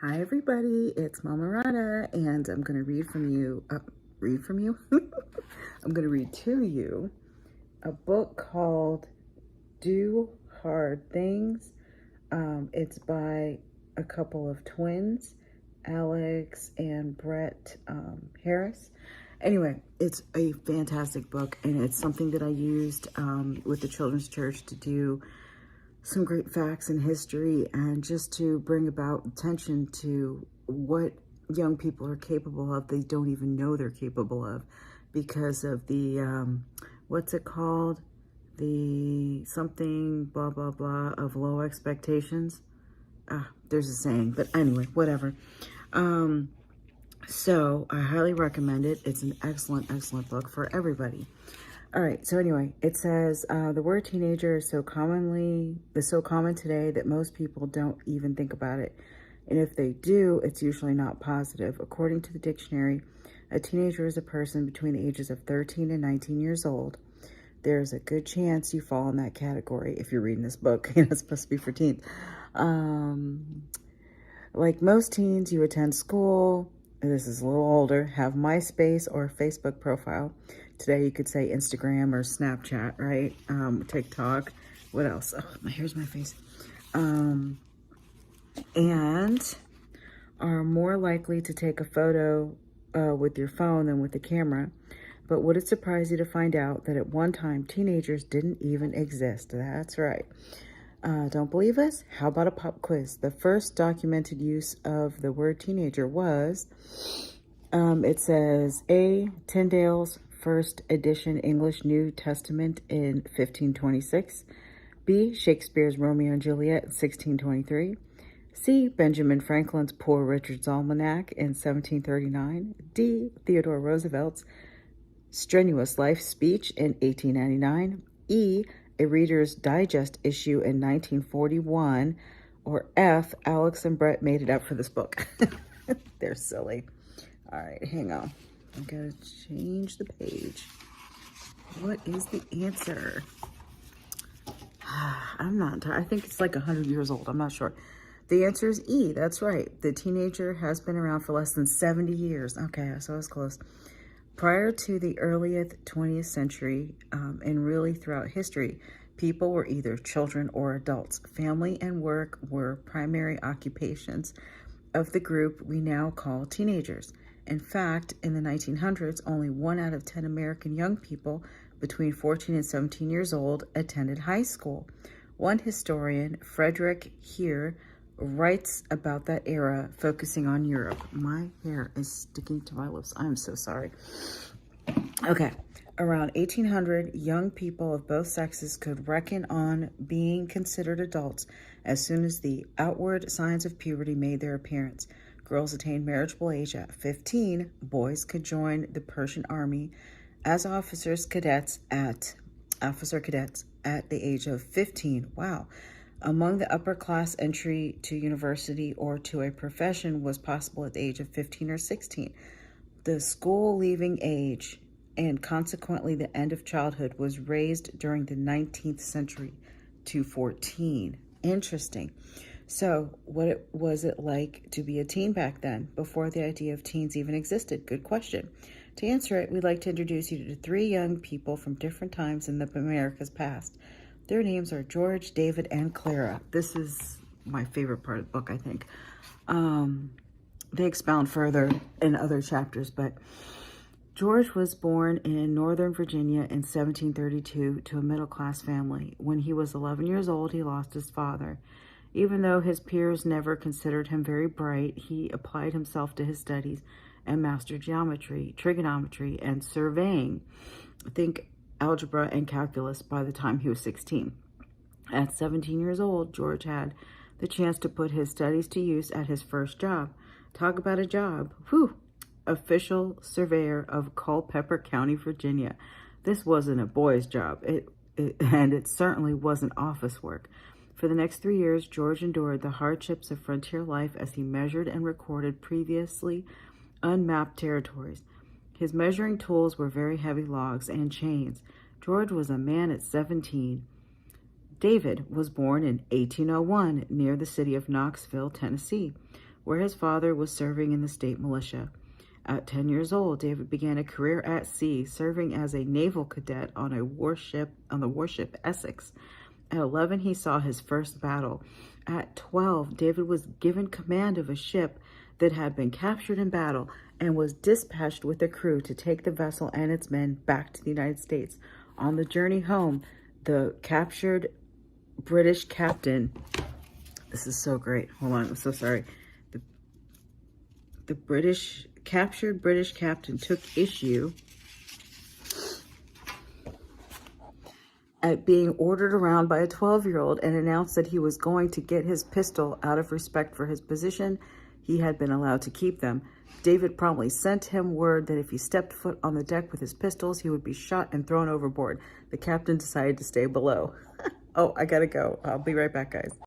Hi everybody, it's Mama Radha, and I'm going to read from you, I'm going to read to you a book called Do Hard Things. It's by a couple of twins, Alex and Brett Harris. Anyway, it's a fantastic book, and it's something that I used with the Children's Church to do some great facts in history and just to bring about attention to what young people are capable of. They don't even know they're capable of because of the, what's it called? The something blah, blah, blah of low expectations. There's a saying, but anyway, whatever. So I highly recommend it. It's an excellent, excellent book for everybody. All right, so anyway, it says, the word teenager is so common today that most people don't even think about it. And if they do, it's usually not positive. According to the dictionary, a teenager is a person between the ages of 13 and 19 years old. There's a good chance you fall in that category if you're reading this book. It's supposed to be for teens. Like most teens, you attend school. This is a little older, have MySpace or Facebook profile. Today you could say Instagram or Snapchat, right? TikTok. What else? Oh, here's my face. And are more likely to take a photo with your phone than with the camera. But would it surprise you to find out that at one time teenagers didn't even exist? That's right. Don't believe us? How about a pop quiz? The first documented use of the word teenager was, it says A, Tyndale's first edition English New Testament in 1526. B, Shakespeare's Romeo and Juliet in 1623. C, Benjamin Franklin's Poor Richard's Almanac in 1739. D, Theodore Roosevelt's Strenuous Life speech in 1899. E, a Reader's Digest issue in 1941. Or F, Alex and Brett made it up for this book. They're silly. All right, hang on. I gotta change the page. What is the answer? I'm not entirely. I think it's like 100 years old. I'm not sure. The answer is E. That's right. The teenager has been around for less than 70 years. Okay, so I was close. Prior to the earliest 20th century, and really throughout history, people were either children or adults. Family and work were primary occupations of the group we now call teenagers. In fact, in the 1900s, only 1 out of 10 American young people between 14 and 17 years old attended high school. One historian, Frederick Heer, writes about that era, focusing on Europe. My hair is sticking to my lips. I'm so sorry. Okay. Around 1800, young people of both sexes could reckon on being considered adults as soon as the outward signs of puberty made their appearance. Girls attained marriageable age at 15. Boys could join the Persian army as officer cadets at the age of 15. Wow. Among the upper class, entry to university or to a profession was possible at the age of 15 or 16. The school leaving age and consequently the end of childhood was raised during the 19th century to 14. Interesting. So what was it like to be a teen back then, before the idea of teens even existed? Good question. To answer it, we'd like to introduce you to 3 young people from different times in the America's past. Their names are George, David, and Clara. This is my favorite part of the book, I think. They expound further in other chapters, but George was born in Northern Virginia in 1732 to a middle-class family. When he was 11 years old, he lost his father. Even though his peers never considered him very bright, he applied himself to his studies and mastered geometry, trigonometry, and surveying. Think algebra and calculus by the time he was 16. At 17 years old, George had the chance to put his studies to use at his first job. Talk about a job. Whew! Official surveyor of Culpeper County, Virginia. This wasn't a boy's job, and it certainly wasn't office work. For the next 3 years, George endured the hardships of frontier life as he measured and recorded previously unmapped territories. His measuring tools were very heavy logs and chains. George was a man at 17. David was born in 1801 near the city of Knoxville, Tennessee. where his father was serving in the state militia. At 10 years old, David began a career at sea, serving as a naval cadet on the warship Essex. At 11, he saw his first battle. At 12, David was given command of a ship that had been captured in battle and was dispatched with a crew to take the vessel and its men back to the United States. On the journey home, the captured British captain, this is so great, hold on, I'm so sorry. The captured British captain took issue at being ordered around by a 12-year-old and announced that he was going to get his pistol. Out of respect for his position, he had been allowed to keep them. David promptly sent him word that if he stepped foot on the deck with his pistols, he would be shot and thrown overboard. The captain decided to stay below. Oh, I gotta go. I'll be right back, guys.